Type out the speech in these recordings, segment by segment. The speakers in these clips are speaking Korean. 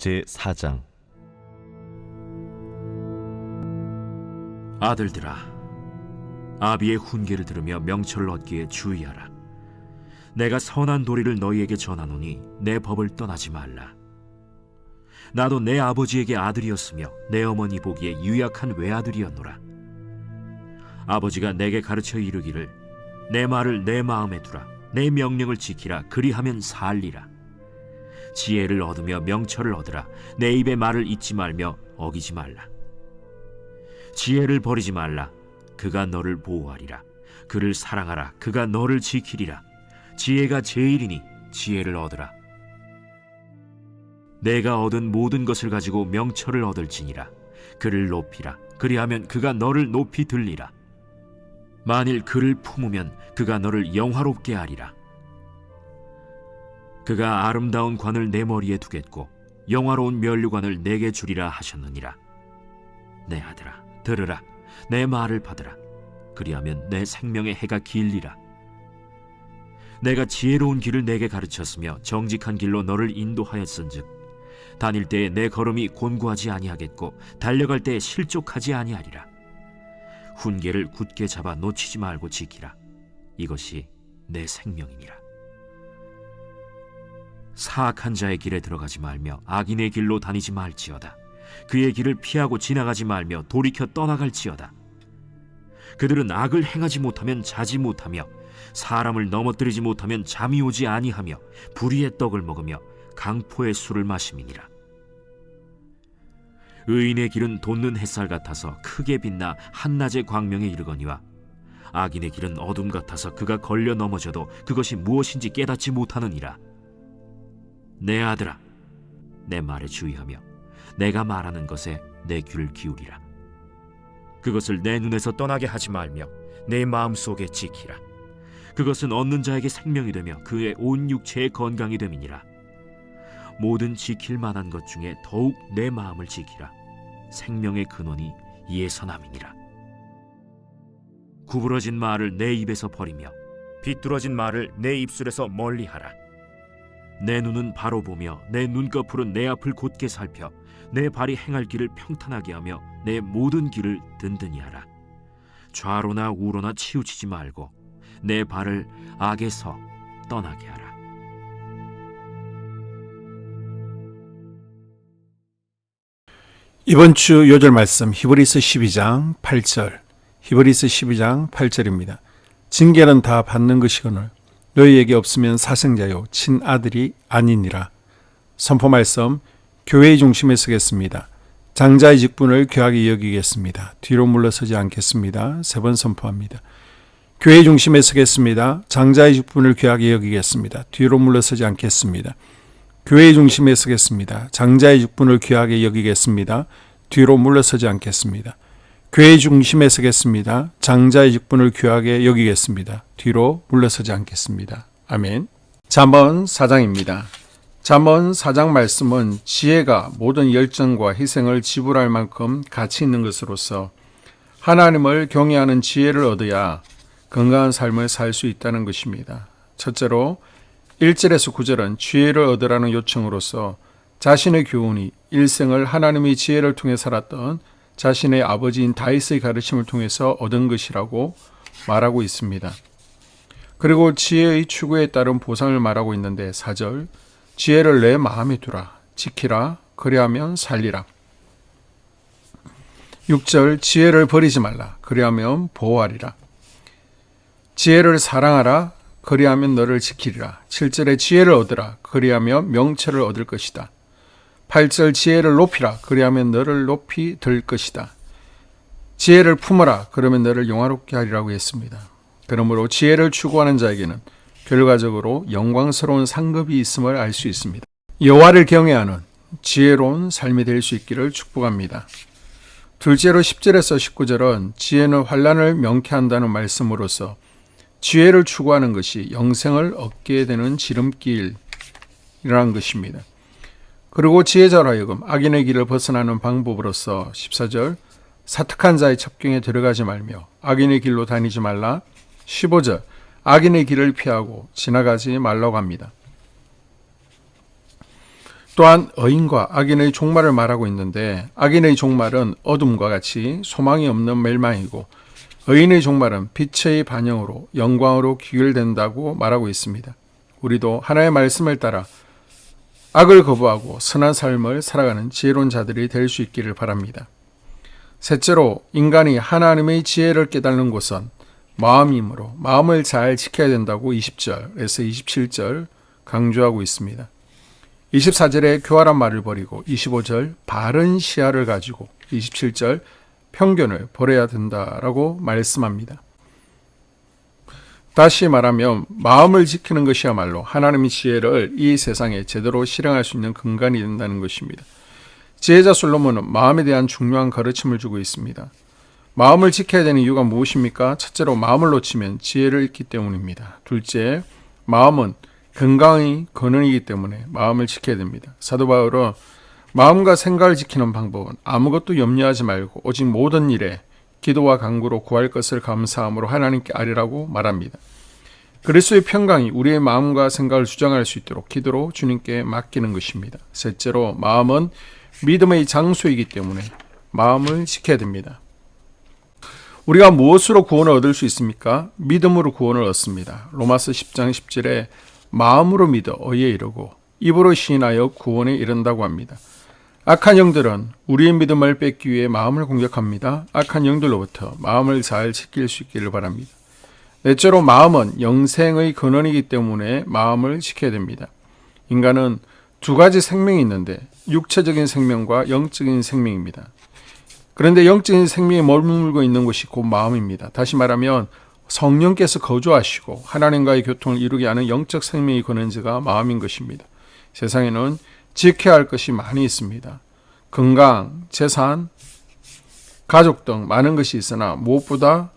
제4장. 아들들아, 아비의 훈계를 들으며 명철을 얻기에 주의하라. 내가 선한 도리를 너희에게 전하노니 내 법을 떠나지 말라. 나도 내 아버지에게 아들이었으며 내 어머니 보기에 유약한 외아들이었노라. 아버지가 내게 가르쳐 이르기를 내 말을 내 마음에 두라. 내 명령을 지키라. 그리하면 살리라. 지혜를 얻으며 명철을 얻으라. 내 입의 말을 잊지 말며 어기지 말라. 지혜를 버리지 말라. 그가 너를 보호하리라. 그를 사랑하라. 그가 너를 지키리라. 지혜가 제일이니 지혜를 얻으라. 내가 얻은 모든 것을 가지고 명철을 얻을지니라. 그를 높이라. 그리하면 그가 너를 높이 들리라. 만일 그를 품으면 그가 너를 영화롭게 하리라. 그가 아름다운 관을 내 머리에 두겠고 영화로운 면류관을 내게 주리라 하셨느니라. 내 아들아, 들으라. 내 말을 받으라. 그리하면 내 생명의 해가 길리라. 내가 지혜로운 길을 내게 가르쳤으며 정직한 길로 너를 인도하였은즉 다닐 때에 내 걸음이 곤고하지 아니하겠고 달려갈 때에 실족하지 아니하리라. 훈계를 굳게 잡아 놓치지 말고 지키라. 이것이 내 생명이니라. 사악한 자의 길에 들어가지 말며 악인의 길로 다니지 말지어다. 그의 길을 피하고 지나가지 말며 돌이켜 떠나갈지어다. 그들은 악을 행하지 못하면 자지 못하며 사람을 넘어뜨리지 못하면 잠이 오지 아니하며 불의의 떡을 먹으며 강포의 술을 마심이니라. 의인의 길은 돋는 햇살 같아서 크게 빛나 한낮의 광명에 이르거니와 악인의 길은 어둠 같아서 그가 걸려 넘어져도 그것이 무엇인지 깨닫지 못하느니라. 내 아들아, 내 말에 주의하며 내가 말하는 것에 내 귀를 기울이라. 그것을 내 눈에서 떠나게 하지 말며 내 마음속에 지키라. 그것은 얻는 자에게 생명이 되며 그의 온 육체의 건강이 됨이니라. 모든 지킬 만한 것 중에 더욱 내 마음을 지키라. 생명의 근원이 이에서 남이니라. 구부러진 말을 내 입에서 버리며 비뚤어진 말을 내 입술에서 멀리하라. 내 눈은 바로 보며 내 눈꺼풀은 내 앞을 곧게 살펴 내 발이 행할 길을 평탄하게 하며 내 모든 길을 든든히 하라. 좌로나 우로나 치우치지 말고 내 발을 악에서 떠나게 하라. 이번 주 요절 말씀 히브리서 12장 8절, 히브리서 12장 8절입니다. 징계는 다 받는 것이거늘 너희에게 없으면 사생자요 친아들이 아니니라. 선포 말씀, 교회의 중심에 서겠습니다. 장자의 직분을 귀하게 여기겠습니다. 뒤로 물러서지 않겠습니다. 세 번 선포합니다. 교회의 중심에 서겠습니다. 장자의 직분을 귀하게 여기겠습니다. 뒤로 물러서지 않겠습니다. 교회의 중심에 서겠습니다. 장자의 직분을 귀하게 여기겠습니다. 뒤로 물러서지 않겠습니다. 교회의 중심에 서겠습니다. 장자의 직분을 귀하게 여기겠습니다. 뒤로 물러서지 않겠습니다. 아멘. 잠언 4장입니다. 잠언 4장 말씀은 지혜가 모든 열정과 희생을 지불할 만큼 가치 있는 것으로서 하나님을 경외하는 지혜를 얻어야 건강한 삶을 살 수 있다는 것입니다. 첫째로 1절에서 9절은 지혜를 얻으라는 요청으로서 자신의 교훈이 일생을 하나님의 지혜를 통해 살았던 자신의 아버지인 다윗의 가르침을 통해서 얻은 것이라고 말하고 있습니다. 그리고 지혜의 추구에 따른 보상을 말하고 있는데 4절, 지혜를 내 마음에 두라, 지키라, 그리하면 살리라. 6절, 지혜를 버리지 말라, 그리하면 보호하리라. 지혜를 사랑하라, 그리하면 너를 지키리라. 7절에 지혜를 얻으라, 그리하면 명철을 얻을 것이다. 8절, 지혜를 높이라, 그리하면 너를 높이 들 것이다. 지혜를 품어라, 그러면 너를 영화롭게 하리라고 했습니다. 그러므로 지혜를 추구하는 자에게는 결과적으로 영광스러운 상급이 있음을 알 수 있습니다. 여호와를 경외하는 지혜로운 삶이 될 수 있기를 축복합니다. 둘째로 10절에서 19절은 지혜는 환난을 명쾌한다는 말씀으로서 지혜를 추구하는 것이 영생을 얻게 되는 지름길이라는 것입니다. 그리고 지혜자로 하여금 악인의 길을 벗어나는 방법으로서 14절, 사특한 자의 첩경에 들어가지 말며 악인의 길로 다니지 말라. 15절, 악인의 길을 피하고 지나가지 말라고 합니다. 또한 의인과 악인의 종말을 말하고 있는데 악인의 종말은 어둠과 같이 소망이 없는 멸망이고 의인의 종말은 빛의 반영으로 영광으로 귀결된다고 말하고 있습니다. 우리도 하나님의 말씀을 따라 악을 거부하고 선한 삶을 살아가는 지혜로운 자들이 될 수 있기를 바랍니다. 셋째로 인간이 하나님의 지혜를 깨닫는 곳은 마음이므로 마음을 잘 지켜야 된다고 20절에서 27절 강조하고 있습니다. 24절에 교활한 말을 버리고 25절 바른 시야를 가지고 27절 편견을 버려야 된다라고 말씀합니다. 다시 말하면 마음을 지키는 것이야말로 하나님의 지혜를 이 세상에 제대로 실행할 수 있는 근간이 된다는 것입니다. 지혜자 솔로몬은 마음에 대한 중요한 가르침을 주고 있습니다. 마음을 지켜야 되는 이유가 무엇입니까? 첫째로 마음을 놓치면 지혜를 잃기 때문입니다. 둘째, 마음은 건강의 근원이기 때문에 마음을 지켜야 됩니다. 사도 바울은 마음과 생각을 지키는 방법은 아무것도 염려하지 말고 오직 모든 일에 기도와 간구로 구할 것을 감사함으로 하나님께 아뢰라고 말합니다. 그리스도의 평강이 우리의 마음과 생각을 주장할 수 있도록 기도로 주님께 맡기는 것입니다. 셋째로 마음은 믿음의 장소이기 때문에 마음을 지켜야 됩니다. 우리가 무엇으로 구원을 얻을 수 있습니까? 믿음으로 구원을 얻습니다. 로마서 10장 10절에 마음으로 믿어 의에 이르고 입으로 시인하여 구원에 이른다고 합니다. 악한 영들은 우리의 믿음을 뺏기 위해 마음을 공격합니다. 악한 영들로부터 마음을 잘 지킬 수 있기를 바랍니다. 넷째로 마음은 영생의 근원이기 때문에 마음을 지켜야 됩니다. 인간은 두 가지 생명이 있는데 육체적인 생명과 영적인 생명입니다. 그런데 영적인 생명이 머물고 있는 것이 곧 마음입니다. 다시 말하면 성령께서 거주하시고 하나님과의 교통을 이루게 하는 영적 생명의 근원지가 마음인 것입니다. 세상에는 지켜야 할 것이 많이 있습니다. 건강, 재산, 가족 등 많은 것이 있으나 무엇보다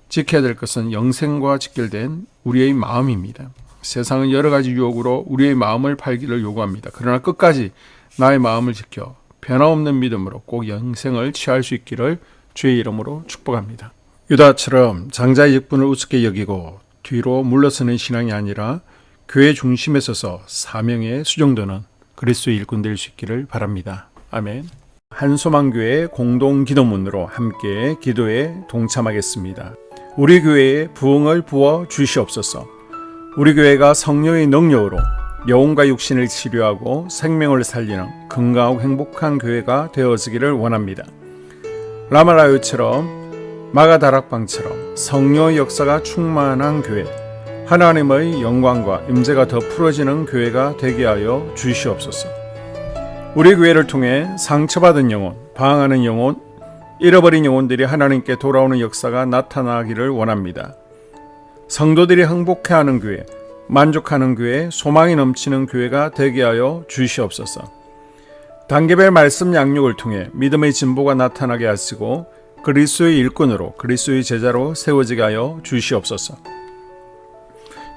지켜야 될 것은 영생과 직결된 우리의 마음입니다. 세상은 여러 가지 유혹으로 우리의 마음을 팔기를 요구합니다. 그러나 끝까지 나의 마음을 지켜 변함없는 믿음으로 꼭 영생을 취할 수 있기를 주의 이름으로 축복합니다. 유다처럼 장자의 직분을 우습게 여기고 뒤로 물러서는 신앙이 아니라 교회 중심에 서서 사명에 수정되는 그리스도의 일꾼 될 수 있기를 바랍니다. 아멘. 한소망교회 공동기도문으로 함께 기도에 동참하겠습니다. 우리 교회에 부흥을 부어 주시옵소서. 우리 교회가 성령의 능력으로 영혼과 육신을 치료하고 생명을 살리는 건강하고 행복한 교회가 되어지기를 원합니다. 라말라요처럼 마가다락방처럼 성령의 역사가 충만한 교회, 하나님의 영광과 임재가 더 풀어지는 교회가 되게 하여 주시옵소서. 우리 교회를 통해 상처받은 영혼, 방황하는 영혼, 잃어버린 영혼들이 하나님께 돌아오는 역사가 나타나기를 원합니다. 성도들이 행복해하는 교회, 만족하는 교회, 소망이 넘치는 교회가 되게 하여 주시옵소서. 단계별 말씀 양육을 통해 믿음의 진보가 나타나게 하시고 그리스도의 일꾼으로 그리스도의 제자로 세워지게 하여 주시옵소서.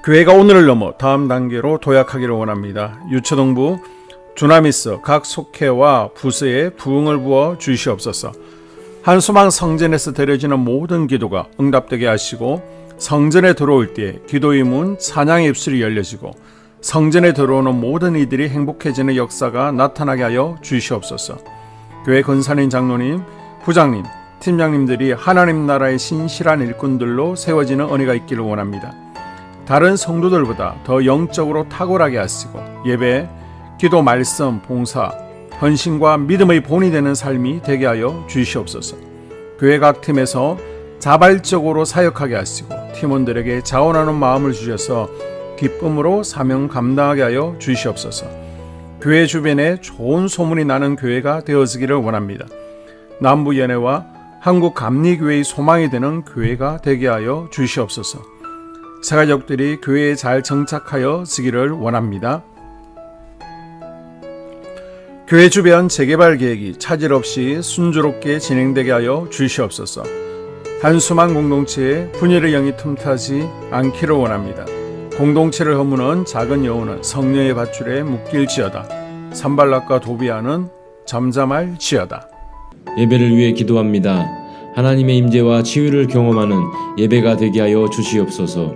교회가 오늘을 넘어 다음 단계로 도약하기를 원합니다. 유초동부 주나미스 각 속회와 부서에 부흥을 부어 주시옵소서. 한소망 성전에서 드려지는 모든 기도가 응답되게 하시고 성전에 들어올 때 기도의 문, 찬양의 입술이 열려지고 성전에 들어오는 모든 이들이 행복해지는 역사가 나타나게 하여 주시옵소서. 교회 권사님, 장로님, 부장님, 팀장님들이 하나님 나라의 신실한 일꾼들로 세워지는 은혜가 있기를 원합니다. 다른 성도들보다 더 영적으로 탁월하게 하시고 예배, 기도, 말씀, 봉사, 헌신과 믿음의 본이 되는 삶이 되게 하여 주시옵소서. 교회 각 팀에서 자발적으로 사역하게 하시고 팀원들에게 자원하는 마음을 주셔서 기쁨으로 사명 감당하게 하여 주시옵소서. 교회 주변에 좋은 소문이 나는 교회가 되어지기를 원합니다. 남부연회와 한국감리교회의 소망이 되는 교회가 되게 하여 주시옵소서. 새가족들이 교회에 잘 정착하여 지기를 원합니다. 교회 주변 재개발 계획이 차질 없이 순조롭게 진행되게 하여 주시옵소서. 한수만 공동체에 분열의 영이 틈타지 않기를 원합니다. 공동체를 허무는 작은 여우는 성령의 밧줄에 묶일지어다. 산발락과 도비아는 잠잠할지어다. 예배를 위해 기도합니다. 하나님의 임재와 치유를 경험하는 예배가 되게 하여 주시옵소서.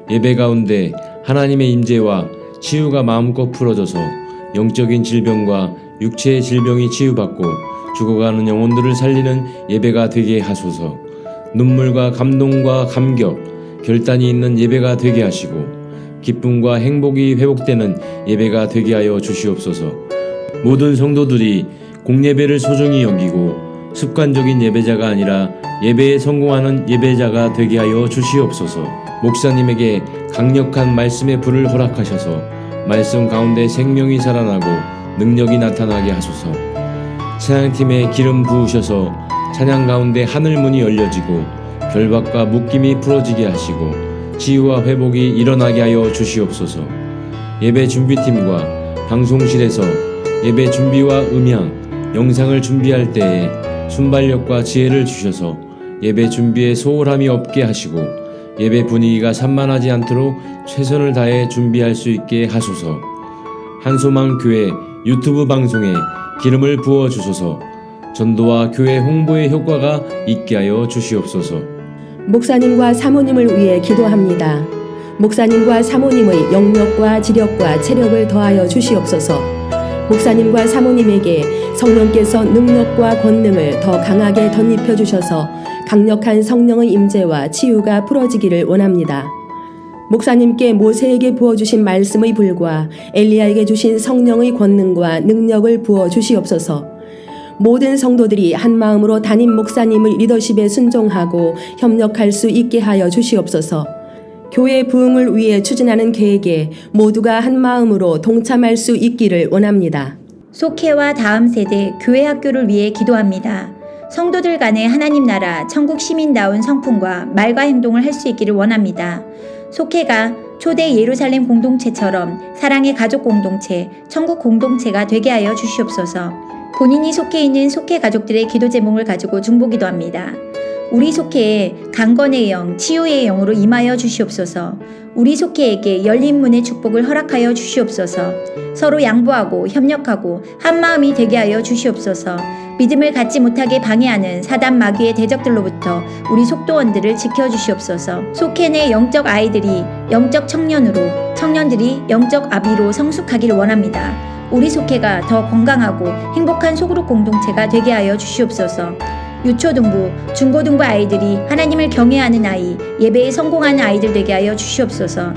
예배 가운데 하나님의 임재와 치유가 마음껏 풀어져서 영적인 질병과 육체의 질병이 치유받고 죽어가는 영혼들을 살리는 예배가 되게 하소서. 눈물과 감동과 감격, 결단이 있는 예배가 되게 하시고 기쁨과 행복이 회복되는 예배가 되게 하여 주시옵소서. 모든 성도들이 공예배를 소중히 여기고 습관적인 예배자가 아니라 예배에 성공하는 예배자가 되게 하여 주시옵소서. 목사님에게 강력한 말씀의 불을 허락하셔서 말씀 가운데 생명이 살아나고 능력이 나타나게 하소서. 찬양팀에 기름 부으셔서 찬양 가운데 하늘문이 열려지고 결박과 묶임이 풀어지게 하시고 치유와 회복이 일어나게 하여 주시옵소서. 예배 준비팀과 방송실에서 예배 준비와 음향, 영상을 준비할 때에 순발력과 지혜를 주셔서 예배 준비에 소홀함이 없게 하시고 예배 분위기가 산만하지 않도록 최선을 다해 준비할 수 있게 하소서. 한소망 교회 유튜브 방송에 기름을 부어 주소서. 전도와 교회 홍보의 효과가 있게 하여 주시옵소서. 목사님과 사모님을 위해 기도합니다. 목사님과 사모님의 영력과 지력과 체력을 더하여 주시옵소서. 목사님과 사모님에게 성령께서 능력과 권능을 더 강하게 덧입혀 주셔서 강력한 성령의 임재와 치유가 풀어지기를 원합니다. 목사님께 모세에게 부어주신 말씀의 불과 엘리야에게 주신 성령의 권능과 능력을 부어 주시옵소서. 모든 성도들이 한 마음으로 담임 목사님의 리더십에 순종하고 협력할 수 있게 하여 주시옵소서. 교회 부흥을 위해 추진하는 계획에 모두가 한 마음으로 동참할 수 있기를 원합니다. 속회와 다음 세대 교회 학교를 위해 기도합니다. 성도들 간의 하나님 나라 천국 시민다운 성품과 말과 행동을 할 수 있기를 원합니다. 속회가 초대 예루살렘 공동체처럼 사랑의 가족 공동체, 천국 공동체가 되게 하여 주시옵소서. 본인이 속해 있는 속회 가족들의 기도 제목을 가지고 중보기도합니다. 우리 속회에 강건의 영, 치유의 영으로 임하여 주시옵소서. 우리 속회에게 열린 문의 축복을 허락하여 주시옵소서. 서로 양보하고 협력하고 한마음이 되게 하여 주시옵소서. 믿음을 갖지 못하게 방해하는 사단 마귀의 대적들로부터 우리 속도원들을 지켜주시옵소서. 속회 내 영적 아이들이 영적 청년으로, 청년들이 영적 아비로 성숙하길 원합니다. 우리 속회가 더 건강하고 행복한 소그룹 공동체가 되게 하여 주시옵소서. 유초등부, 중고등부 아이들이 하나님을 경외하는 아이, 예배에 성공하는 아이들 되게 하여 주시옵소서.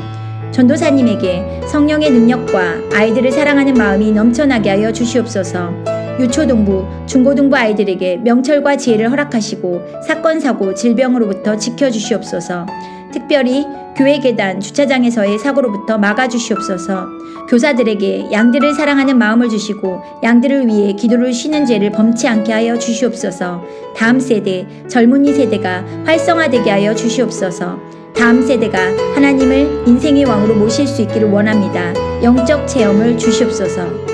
전도사님에게 성령의 능력과 아이들을 사랑하는 마음이 넘쳐나게 하여 주시옵소서. 유초등부, 중고등부 아이들에게 명철과 지혜를 허락하시고 사건, 사고, 질병으로부터 지켜주시옵소서. 특별히 교회 계단, 주차장에서의 사고로부터 막아주시옵소서. 교사들에게 양들을 사랑하는 마음을 주시고 양들을 위해 기도를 쉬는 죄를 범치 않게 하여 주시옵소서. 다음 세대, 젊은이 세대가 활성화되게 하여 주시옵소서. 다음 세대가 하나님을 인생의 왕으로 모실 수 있기를 원합니다. 영적 체험을 주시옵소서.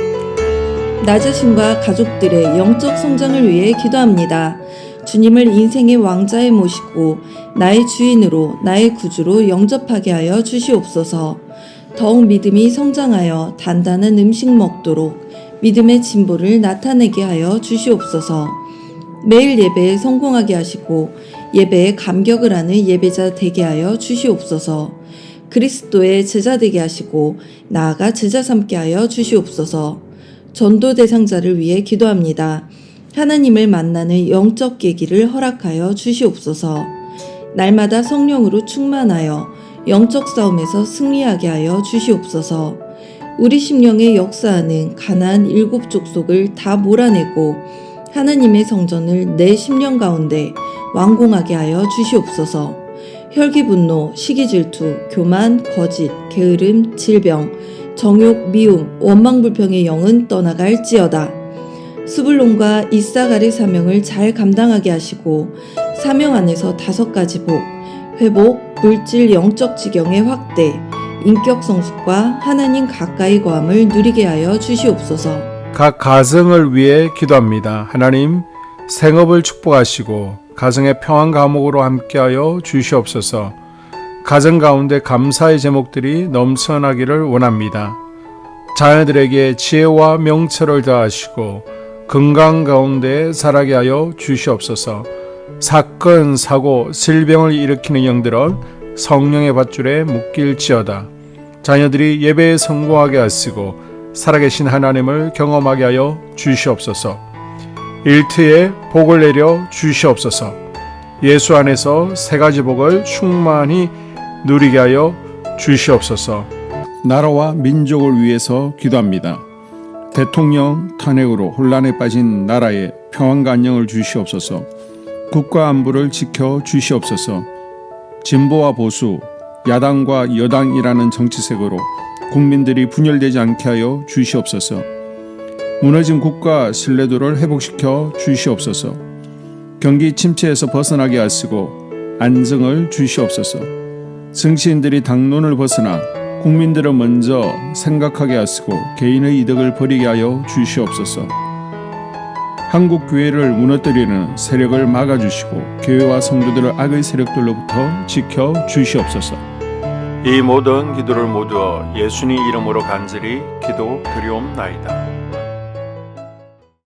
나 자신과 가족들의 영적 성장을 위해 기도합니다. 주님을 인생의 왕자에 모시고 나의 주인으로 나의 구주로 영접하게 하여 주시옵소서. 더욱 믿음이 성장하여 단단한 음식 먹도록 믿음의 진보를 나타내게 하여 주시옵소서. 매일 예배에 성공하게 하시고 예배에 감격을 하는 예배자 되게 하여 주시옵소서. 그리스도의 제자 되게 하시고 나아가 제자 삼게 하여 주시옵소서. 전도 대상자를 위해 기도합니다. 하나님을 만나는 영적 계기를 허락하여 주시옵소서. 날마다 성령으로 충만하여 영적 싸움에서 승리하게 하여 주시옵소서. 우리 심령에 역사하는 가나안 7 족속을 다 몰아내고 하나님의 성전을 내 심령 가운데 완공하게 하여 주시옵소서. 혈기 분노, 시기 질투, 교만, 거짓, 게으름, 질병, 정욕, 미움, 원망불평의 영은 떠나갈지어다. 스불론과 이사갈의 사명을 잘 감당하게 하시고 사명 안에서 5가지 복, 회복, 물질 영적 지경의 확대, 인격 성숙과 하나님 가까이 거함을 누리게 하여 주시옵소서. 각 가정을 위해 기도합니다. 하나님, 생업을 축복하시고 가정의 평안 감옥으로 함께하여 주시옵소서. 가정 가운데 감사의 제목들이 넘쳐나기를 원합니다. 자녀들에게 지혜와 명철을 더하시고 건강 가운데 자라게 하여 주시옵소서. 사건, 사고, 질병을 일으키는 영들은 성령의 밧줄에 묶일지어다. 자녀들이 예배에 성공하게 하시고 살아계신 하나님을 경험하게 하여 주시옵소서. 일터에 복을 내려 주시옵소서. 예수 안에서 세 가지 복을 충만히 누리게 하여 주시옵소서. 나라와 민족을 위해서 기도합니다. 대통령 탄핵으로 혼란에 빠진 나라에 평안과 안녕을 주시옵소서. 국가 안보를 지켜 주시옵소서. 진보와 보수, 야당과 여당이라는 정치색으로 국민들이 분열되지 않게 하여 주시옵소서. 무너진 국가 신뢰도를 회복시켜 주시옵소서. 경기 침체에서 벗어나게 하시고 안정을 주시옵소서. 정치인들이 당론을 벗어나 국민들을 먼저 생각하게 하시고 개인의 이득을 버리게 하여 주시옵소서. 한국 교회를 무너뜨리는 세력을 막아주시고 교회와 성도들을 악의 세력들로부터 지켜 주시옵소서. 이 모든 기도를 모두 예수님 이름으로 간절히 기도드리옵나이다.